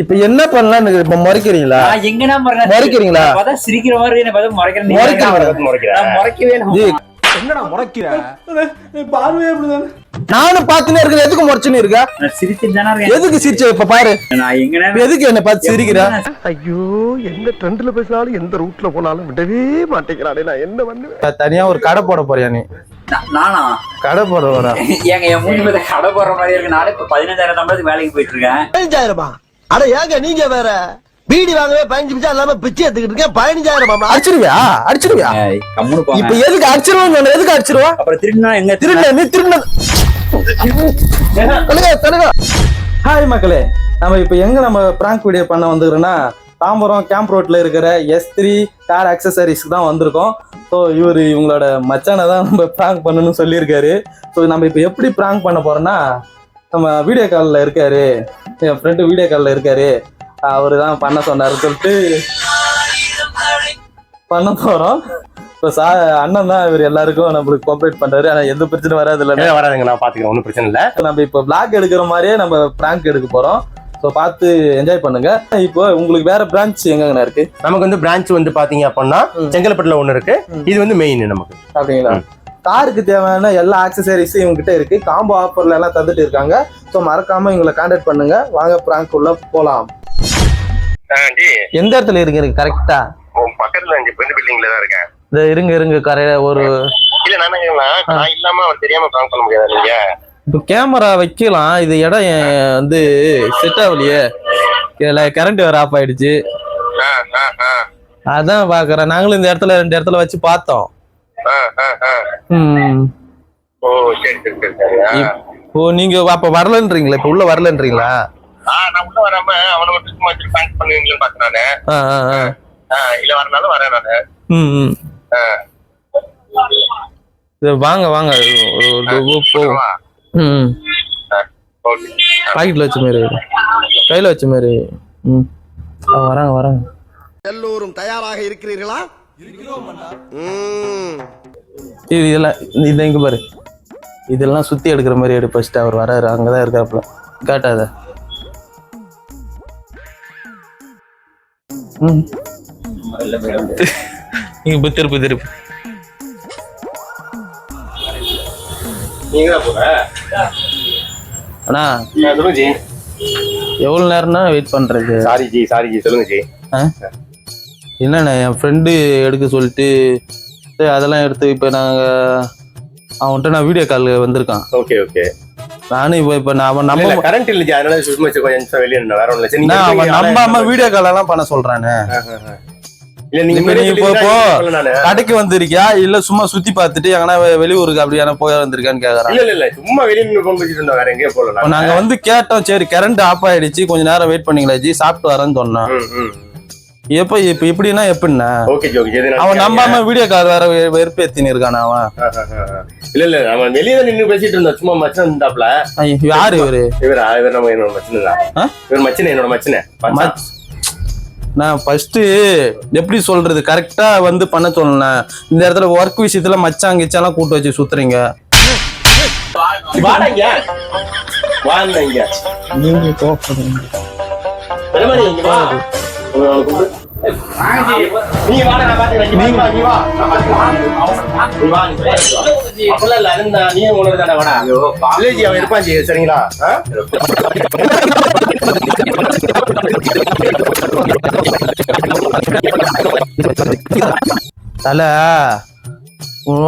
இப்ப என்ன பண்ணலாம்னு இப்ப முறைக்கிறீங்களா? எங்கனா முறைக்கிறீங்களா? பார்த்தா சிரிக்கிற மாதிரி என்ன பார்த்தா முறைக்கவே என்னடா முறைக்கிற? பார்வையே அப்படிதானே. நானும் பாத்துனே இருக்கேன். எதுக்கு முறைச்சுன்னு இருக்கா? சிரிச்சுட்டு தானே இருக்கேன். எதுக்கு சிரிச்ச? இப்ப பாரு நான் எங்கனா எதுக்கு என்ன பார்த்து சிரிக்கிறா? ஐயோ, எந்த ட்ரெண்ட்ல பேசினாலும் எந்த ரூட்ல போனாலும் விடவே மாட்டேங்கிறானே. நான் என்ன பண்ணுவேன்? தனியா ஒரு கடை போட போறியா நீ? நானா கடை போட போறா? ஏங்க என் மூணு பேர் கடை போடுற மாதிரி இருக்கு. நாளை இப்ப 15,000 சம்பளத்துக்கு வேலைக்கு போயிட்டு இருக்கேன். 15,000? அட ஏங்க நீங்க வேற பீடி வாங்கவே 15 நிமிஷம் இல்லாம பிச்சை எடுத்துக்கிட்டு இருக்கேன். 15,000 அடிச்சிருவியா? அடிச்சிருவியா? கம்முனு போங்க. இப்ப எதுக்கு அடிச்சிருவான்னு எதுக்கு அடிச்சிருவா? அப்புறம் திருடினா எங்க திருட நீ திருட. ஹாய் மக்களே, நம்ம இப்ப எங்க நம்ம பிராங்க் வீடியோ பண்ண வந்துக்கிறோம்னா தாம்பரம் கேம்ப் ரோட்ல இருக்கிற S3 கார் அக்சசரிஸ்க்கு தான் வந்திருக்கோம். ஸோ இவங்களோட மச்சானை தான் நம்ம பிராங்க் பண்ணணும்னு சொல்லியிருக்காரு. ஸோ நம்ம இப்போ எப்படி பிராங்க் பண்ண போறோம்னா, நம்ம வீடியோ காலில் இருக்காரு, என் ஃப்ரெண்டு வீடியோ காலில் இருக்காரு, அவரு தான் பண்ண சொன்னாரு சொல்லிட்டு பண்ண போறோம். இப்போ அண்ணன் தான் இவர் எல்லாருக்கும் நம்மளுக்கு கோஆப்ரேட் பண்றாரு. ஆனா எந்த பிரச்சனை வராது இல்லை, வராதுங்க, நான் பாத்துக்கிறேன், ஒன்றும் பிரச்சனை இல்லை. நம்ம இப்போ பிளாக் எடுக்கிற மாதிரியே நம்ம பிராங்க் எடுக்க போறோம். ஸோ பார்த்து என்ஜாய் பண்ணுங்க. இப்போ உங்களுக்கு வேற பிரான்ச் எங்கங்கண்ணா இருக்கு? நமக்கு வந்து பிரான்ச் வந்து பாத்தீங்க அப்படின்னா செங்கல்பட்டுல ஒண்ணு இருக்கு. இது வந்து மெயின் நமக்கு. அப்படிங்களா? காருக்கு தேவையான எல்லா ஆக்சசரிஸும் இவங்க கிட்ட இருக்கு. காம்போ ஆஃபர்ல எல்லாம் தந்துட்டு இருக்காங்க. ஸோ மறக்காம இவங்களை கான்டாக்ட் பண்ணுங்க. வாங்க பிராங்க் உள்ள போலாம். எந்த இடத்துல இருக்கு கரெக்டா? பக்கத்துல பில்டிங்ல தான் இருக்கேன். இந்த இருங்க கரையில ஒரு இல்ல நான் இல்லாம அவர் தெரியாம பிராங்க் பண்ண முடியாது. நீங்க இப்போ கேமரா வைக்கலாம். இது இடம் வந்து செட் ஆகலையே, கரண்ட் வேற ஆஃப் ஆயிடுச்சு. அதான் பாக்குறேன். நாங்களும் இந்த இடத்துல 2 இடத்துல வச்சு பார்த்தோம். ஓ சரி சரி சரி. இப்போ நீங்க அப்ப வரலன்றீங்களா? இப்ப உள்ள வரலன்றீங்களா? நான் உள்ள வராம அவனை மட்டும் சும்மா வச்சு பிராங்க் பண்ணுவீங்கன்னு பாக்குறானே. இல்ல வரனாலும் வரேன் நானு. வாங்க வாங்க பாக்கெட்ல வச்ச மாதிரி, கையில வச்ச மாதிரி. வராங்க. எல்லோரும் தயாராக இருக்கிறீர்களா? இதெல்லாம் இது இங்க பாரு, இதெல்லாம் சுத்தி எடுக்கிற மாதிரி எடு. ஃபர்ஸ்ட் அவர் வராரு, அங்கதான் இருக்காப்புல. காட்டாத. நீங்க திருப்பு அண்ணா. எவ்வளவு நேரம்னா வெயிட் பண்றது? சாரி ஜி சொல்லுங்க ஜி. என்னண்ணா, என் ஃப்ரெண்டு எடுக்க சொல்லிட்டு அதெல்லாம் எடுத்து இப்ப நாங்க அவன்கிட்ட நான் வீடியோ கால் வந்திருக்கான். ஓகே நானும் இப்ப அவன் நம்ம கரண்ட் இல்ல ஜி, அதனால சும்மா கொஞ்சம் வெளியே வேற ஒண்ணு இல்ல. அவன் நம்பாம வீடியோ கால் எல்லாம் பண்ண சொல்றானே. இல்ல நீங்க இப்போ கடைக்கு வந்திருக்கியா இல்ல சும்மா சுத்தி பார்த்துட்டு எங்கன்னா வெளியூருக்கு அப்படியான போய் வந்திருக்கான்னு கேக்குறான். இல்ல சும்மா வெளியே போன் பேசிட்டு இருந்தோம், வேற எங்கேயும் போல. நாங்க வந்து கேட்டோம், சரி கரண்ட் ஆஃப் ஆயிடுச்சு, கொஞ்ச நேரம் வெயிட் பண்ணீங்களா ஜி, சாப்பிட்டு வரேன்னு சொன்னான். இப்ப இப்படின்னா எப்படின்னா அவன் நம்பாம வீடியோ கால் வேற வெறுப்பேத்தின்னு இருக்கான அவன். இல்ல அவன் வெளியே நின்று பேசிட்டு இருந்தான், சும்மா மச்சன் இருந்தாப்ல. யாரு இவரு? இவர் நம்ம என்னோட மச்சனை தான். இவர் மச்சனை, என்னோட மச்சனை. நான் ஃபர்ஸ்ட் எப்படி சொல்றது, கரெக்டா வந்து பண்ண சொல்லணும். இந்த இடத்துல ஒர்க் விஷயத்துல மச்சான் கிச்சாலாம் கூட்டு வச்சு சுத்துறீங்க. நீங்க கோபப்படுறீங்க. சரிங்களா? தல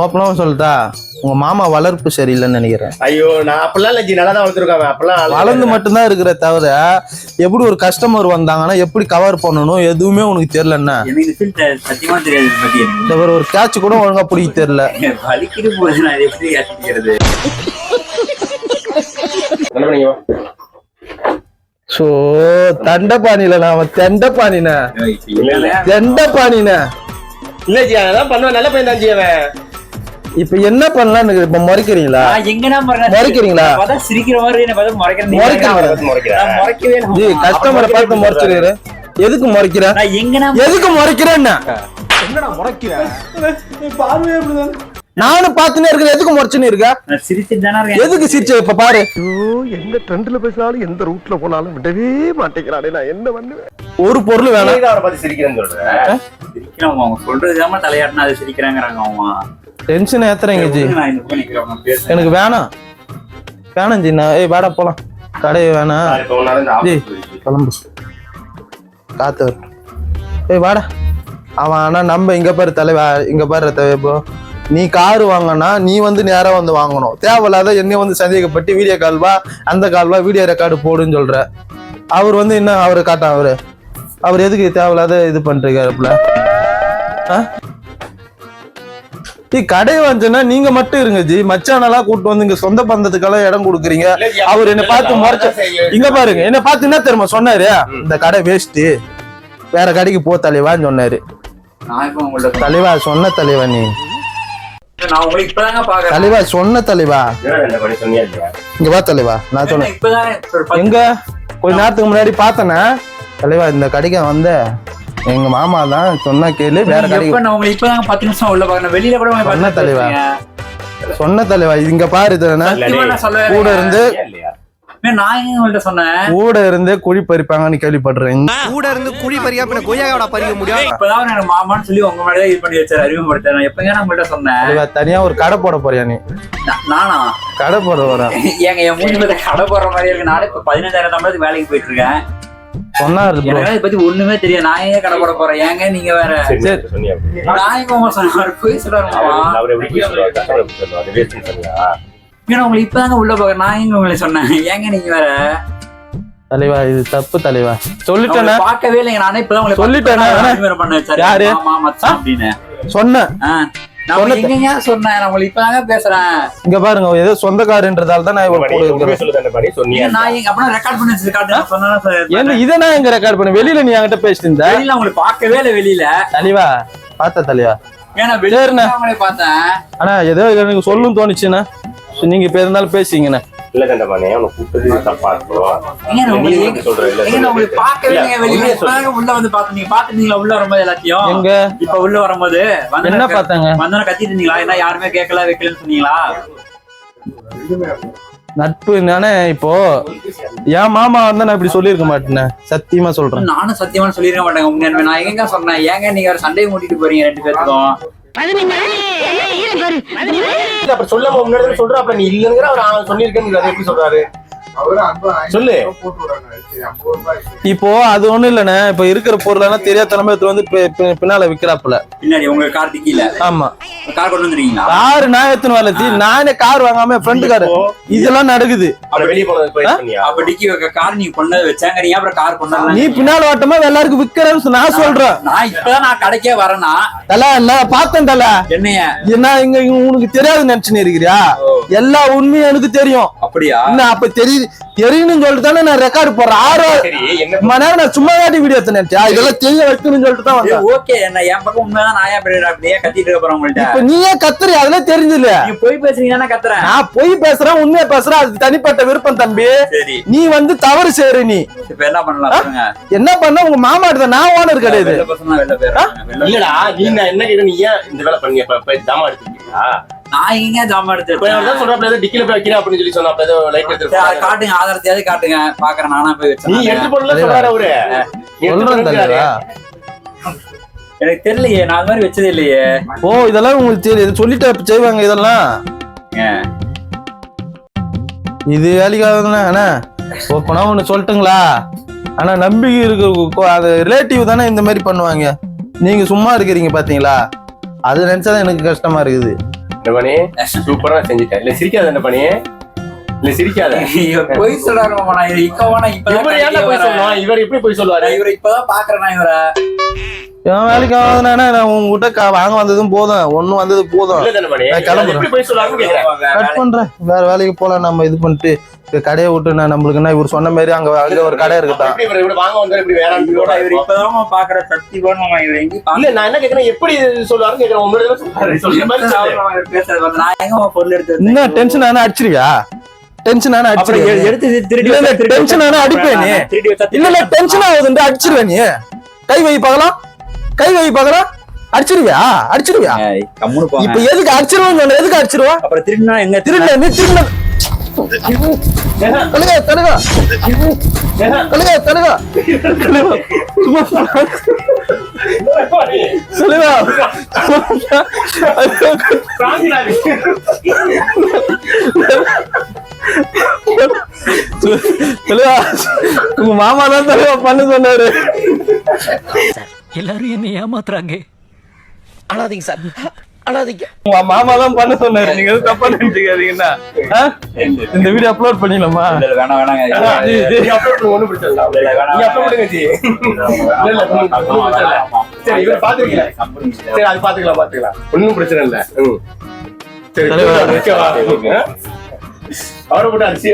ஓப்பனாவும் சொல்லிட்டா, உங்க மாமா வளர்ப்பு சரியில்லைன்னு நினைக்கிறேன். ஐயோ, நான் அப்பெல்லாம் இல்ல ஜி, நல்லா தான் வளர்த்துருக்காங்க. அப்பெல்லாம் வளர்ந்து மட்டும்தான் இருக்கிற தவிர எப்படி ஒரு கஸ்டமர் வந்தாங்கன்னா எப்படி கவர் பண்ணணும் எதுவுமே உனக்கு தெரியலன்னா. சத்தியமா தெரியாது. ஒரு கேட்ச் கூட ஒழுங்கா பிடிக்க தெரியல. வலிக்கிட்டு போகுது, நான் எப்படி கேட்கிறது? சோ தண்டபாணில நான் தெண்டபாணின இல்ல ஜி, அதான் பண்ணுவேன். நல்ல பையன் தான் ஜி அவன். இப்ப என்ன பண்ணலாம்னு இப்ப முறைக்கிறீங்களா? எங்கனா முறைக்கிறீங்களா? பார்த்தா சிரிக்கிற மாதிரி என்ன பார்த்தா முறைக்கவே ஜி, கஸ்டமரை பார்த்து முறைச்சிரு. எதுக்கு முறைக்கிற? எதுக்கு முறைக்கிறேன்னா என்னடா முறைக்கிற? பார்வையே அப்படிதானே. நானும் பாத்துனே இருக்கேன், எதுக்கு முறைச்சுன்னு இருக்க? நான் சிரிச்சுட்டு தானே இருக்கேன். எதுக்கு சிரிச்ச? இப்ப பாரு, எந்த ட்ரெண்ட்ல பேசினாலும் எந்த ரூட்ல போனாலும் விடவே மாட்டேங்கிறானே, நான் என்ன பண்ணுவேன்? ஒரு பொருள் வேணாம். அவரை பார்த்து சிரிக்கிறேன்னு சொல்றேன். சிரிக்கிறவங்க அவங்க சொல்றதுக்காம தலையாட்டினா அது சிரிக்கிறாங்கிறாங்க அவங்க. டென்ஷன் ஏத்துறேங்க ஜி. நான் இந்த பக்கம் நிக்கிறேன், அவங்க பேசுறேன். எனக்கு வேணாம் ஜி. நான் வாடா போலாம், கடை வேணாம் ஜி, கிளம்பு, காத்து வரட்டும். வாடா. அவன் ஆனா நம்ம இங்க பாரு தலைவா, இங்க பாரு இப்போ நீ காரு வாங்கினா நீ வந்து நேரா வந்து வாங்கணும். தேவையில்லாத என்னைய வந்து சந்தேகப்பட்டு வீடியோ கால்வா அந்த கால்வா வீடியோ ரெக்கார்டு போடுன்னு சொல்ற. அவர் வந்து என்ன அவரு காட்டான், அவர் எதுக்கு தேவையில்லாத இது பண்றீங்க? கடை வந்துன்னா நீங்க மட்டும் இருங்க ஜி. மச்சானெல்லாம் கூப்பிட்டு வந்து இங்க சொந்த பந்தத்துக்கெல்லாம் இடம் கொடுக்குறீங்க. அவர் என்ன பார்த்து முறைச்ச, இங்க பாருங்க, என்ன பார்த்து என்ன தெரியுமா சொன்னாரு? இந்த கடை வேஸ்ட், வேற கடைக்கு போ தலைவான்னு சொன்னாரு. நான் இப்ப உங்கள்ட்ட தலைவா சொன்ன தலைவா, நீ நான் உங்களுக்கு இப்பதாங்க பாக்குறேன். தலைவா சொன்ன தலைவா, சொன்னியா இல்லையா? இங்க வா தலைவா, நான் சொன்னேன். இப்பதான் எங்க கொஞ்ச நேரத்துக்கு முன்னாடி பார்த்தேனே தலைவா, இந்த கடைக்கு வந்த எங்க மாமா தான் சொன்னா கேளு, வேற கடைக்கு. நான் உங்களுக்கு இப்பதான் 10 நிமிஷம் உள்ள பாக்குறேன், வெளியில கூட உங்களை சொன்ன தலைவா, சொன்ன தலைவா, இங்க பாரு கூட இருந்து நான் எங்க உங்கள்ட்ட சொன்னேன்? கூட இருந்து குழி பறிப்பாங்கன்னு கேள்விப்படுறேன். கூட இருந்து குழி பறியா கொய்யாவோட பறிக்க முடியும். இப்பதான் எனக்கு மாமான்னு சொல்லி உங்க மேலே இது பண்ணி வச்சாரு, அறிமுகப்படுத்த. நான் எப்பங்க நான் உங்கள்ட்ட சொன்னேன் தனியா ஒரு கடை போட போறியா நீ? நானா கடை போட வரேன்? ஏங்க என் மூணு பேர் கடை போடுற மாதிரி இருக்கு. நானே இப்ப 15,000 சம்பளத்துக்கு வேலைக்கு போயிட்டு இருக்கேன். சொன்னாரு எனக்கு இதை பத்தி ஒண்ணுமே தெரியாது. நான் ஏன் கடை போட போறேன்? ஏங்க நீங்க வேற சொன்னியா? நான் எங்க உங்க சொன்ன போய் சொல்றாரு. அவர் எப்படி போய் சொல்லுவாரு? கஸ்டமர் எப்படி சொல்லுவாரு? வேஸ்ட்னு சொன்னியா? ஏன்னா உங்களுக்கு இப்பதாங்க உள்ள போக நான் எங்க உங்களை சொன்னேன்? ஏங்க நீங்க வேற தலைவா, இது தப்பு தலைவா. சொல்லிட்டேனா? பார்க்கவே இல்லைங்க. நானே இப்பதான் உங்களை சொல்லிட்டேனா? பண்ண வச்சாரு. யாரு? மாமா மச்சான் அப்படின்னு சொன்னேன். நான் எங்கங்க சொன்னேன்? நான் உங்களுக்கு இப்பதாங்க பேசுறேன். இங்க பாருங்க, ஏதோ சொந்தக்காரன்றதால தான் நான் இவங்க கூட இருக்கிறேன். சொல்லுதானே பண்ணி சொன்னியா? நான் எங்க அப்பனா ரெக்கார்ட் பண்ணி வச்சு காட்டுங்க சொன்னா. ஏன்னா இதை நான் எங்க ரெக்கார்ட் பண்ண? வெளியில நீ என்கிட்ட பேசிட்டு இருந்த. வெளியில உங்களுக்கு பார்க்கவே இல்லை. வெளியில தலைவா பார்த்த தலைவா, ஏன்னா வெளியில உங்களை பார்த்தேன். ஆனா ஏதோ எனக்கு சொல்லணும்னு தோணுச்சுன்னா நீங்க இப்ப இருந்தாலும் பேசிங்கண்ணே. இல்ல தண்டபாணி, அவனை கூப்பிட்டது தப்பா இருக்கும். உங்களுக்கு பார்க்கவே இல்லைங்க. வெளியில உள்ள வந்து பாத்தீங்க, பாத்துட்டீங்களா உள்ள வரும்போது எல்லாத்தையும்? எங்க இப்ப உள்ள வரும்போது என்ன பார்த்தாங்க? வந்தோட கத்திட்டு இருந்தீங்களா? என்ன யாருமே கேட்கல வைக்கலன்னு சொன்னீங்களா? நட்பு நானே. இப்போ என் மாமா வந்தா நான் இப்படி சொல்லியிருக்க மாட்டேனே, சத்தியமா சொல்றேன். நானும் சத்தியமா சொல்லிருக்க மாட்டேங்க உண்மையாலுமே. நான் எங்க சொன்னேன்? ஏங்க நீங்க ஒரு சண்டையை மூட்டிட்டு போறீங்க ரெண்டு பேருக்கும்? அப்புறம் சொல்லாம முன்னாடி சொல்ற, நீ இல்லங்கிற அவர் சொல்லியிருக்கேன்னு எப்படி சொல்றாரு? சொல்லு. இப்போ அது ஒண்ணு இல்லண்ணே, இப்ப இருக்கிற பொருள் தெரியாதனமா வந்து பின்னால விக்கிறாப்புல. பின்னாடி உங்க கார் கீழ? ஆமா. கார் கொண்டு வந்துருக்கீங்களா? கார் நான் எத்தனை வரலத்தி, நானே கார் வாங்காம ஃப்ரெண்ட் கார் இதெல்லாம் நடக்குது. வெளியே போனது அப்ப டிக்கி கார் நீ கொண்டு வச்சாங்க, நீ அப்புறம் கார் கொண்டு நீ பின்னால ஓட்டமா எல்லாருக்கும் விக்கிறேன்னு நான் சொல்றேன். நான் இப்பதான் நான் கடைக்கே வரேன்னா தல இல்ல பார்த்தேன் தல. என்னைய என்ன இங்க உனக்கு தெரியாது நினைச்சுன்னு இருக்கிறியா? எல்லா உண்மையும் எனக்கு தெரியும். அப்படியா? அப்ப தெரியும்னு சொல்லிட்டு தானே நான் ரெக்கார்டு போடுறேன். 6 மணி நேரம் நான் சும்மா காட்டி வீடியோ எடுத்தேன். இதெல்லாம் தெரிய வைக்கணும்னு சொல்லிட்டு தான் வந்தேன். ஓகே, என்ன என் பக்கம் உண்மைதான். நான் அப்படியே கத்திட்டு இருக்க போறேன் உங்கள்ட்ட. இப்ப நீயே கத்துறீ, அதெல்லாம் தெரிஞ்சல. நீ போய் பேசுறீங்கன்னா கத்துறேன். நான் போய் பேசுறேன், உண்மையா பேசுறேன். அது தனிப்பட்ட விருப்பம் தம்பி. நீ வந்து தவறு செய்யற. நீ இப்ப என்ன பண்ணலாம் சொல்லுங்க? என்ன பண்ண? உங்க மாமா எடுத்த, நான் ஓனர் கிடையாது. இல்லடா, நீ நான் என்ன கேட்க, நீ ஏன் இந்த வேலை பண்ணி ஜாமா எடுத்துக்கிட்டீங்களா? நான் எங்க ஜாமா எடுத்து சொல்றப்ப டிக்கில போய் வைக்கிறேன் அப்படின்னு சொல்லி சொன்னா லைட் எடுத்து காட்டுங்க, ஆதாரத்தையாவது காட்டுங்க, பாக்குறேன். நானா போய் வச்சேன். நீ எடுத்து போடல சொல்றாரு அவரு. எனக்கு தெரியலையே, நான் அது மாதிரி வச்சதே இல்லையே. ஓ, இதெல்லாம் உங்களுக்கு தெரியும், சொல்லிட்டு செய்வாங்க இதெல்லாம். இது வேலைக்காக அண்ணா ஓப்பனா ஒண்ணு சொல்லட்டுங்களா? ஆனா நம்பிக்கை இருக்கு, அது ரிலேட்டிவ் தானே இந்த மாதிரி பண்ணுவாங்க. நீங்க சும்மா இருக்கிறீங்க பாத்தீங்களா? அது நினைச்சாதான் எனக்கு கஷ்டமா இருக்குது. சூப்பரா செஞ்சுட்டேன். இல்ல சிரிக்காத என்ன பண்ணி, இல்ல சிரிக்காத. போய் சொல்றாரு மாமா. நான் இவர் எப்படி போய் சொல்லுவாரு? இவரை இப்பதான் பாக்குறேன். இவரை என் வேலைக்கு ஆகுதுன்னா நான் உங்ககிட்ட வாங்க வந்ததும் போதும், ஒண்ணும் வந்தது போதும். கட் பண்றேன், வேற வேலைக்கு போலாம். நம்ம இது பண்ணிட்டு கடையை விட்டு நான் நம்மளுக்கு என்ன இவர் சொன்ன மாதிரி அங்க ஒரு கடை இருக்கா? இப்பதான் பாக்குற சக்தி போன இவர் எங்க நான் என்ன கேக்குறேன், எப்படி சொல்லுவாருன்னு கேக்குறேன். நான் எங்க பொருள் எடுத்து இன்னும் டென்ஷன் ஆனா அடிச்சிருவியா? டென்ஷன் ஆனா அடிச்சிருவேன். எடுத்து டென்ஷன் ஆனா அடிப்பேன். இல்ல டென்ஷன் ஆகுதுன்னு அடிச்சிருவேன். நீ கை வை பார்க்கலாம், கை வை பார்க்கலாம். அடிச்சிருவியா அடிச்சிருவியா கம்முனு போங்க. இப்ப எதுக்கு அடிச்சிருவான்னு சொன்ன எதுக்கு அடிச்சிருவா அப்புறம் திருடினா எங்க திருட நீ திருட தனுகா தனுகா தனுகா தனுகா சும்மா சொல்லுவா சொல்லுவா உங்க மாமா தான் தலைவா பண்ண சொன்னாரு. எல்லாரும் என்ன ஏமாத்துறாங்க. அழாதீங்க சார் அழாதீங்க. உங்க மாமா தான் பண்ண சொன்னாரு. நீங்க எதுவும் தப்பா நினைச்சுக்காதீங்கன்னா இந்த வீடியோ அப்லோட் பண்ணிடலாமா? வேணாம் வேணாங்க. ஒண்ணும் பிரச்சனை இல்ல. இல்ல, வேணாம், நீங்க அப்புறம் விடுங்க ஜி. இல்ல, ஒண்ணும் பிரச்சனை இல்ல. சரி, இவரை பாத்துக்கல. சரி, அது பாத்துக்கலாம். ஒண்ணும் பிரச்சனை இல்ல. சரி, வைக்கவா? அவரை போட்டு அடிச்சு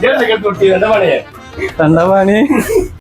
ஜெயில கட்டு விட்டு தண்டவாணி தண்டவாணி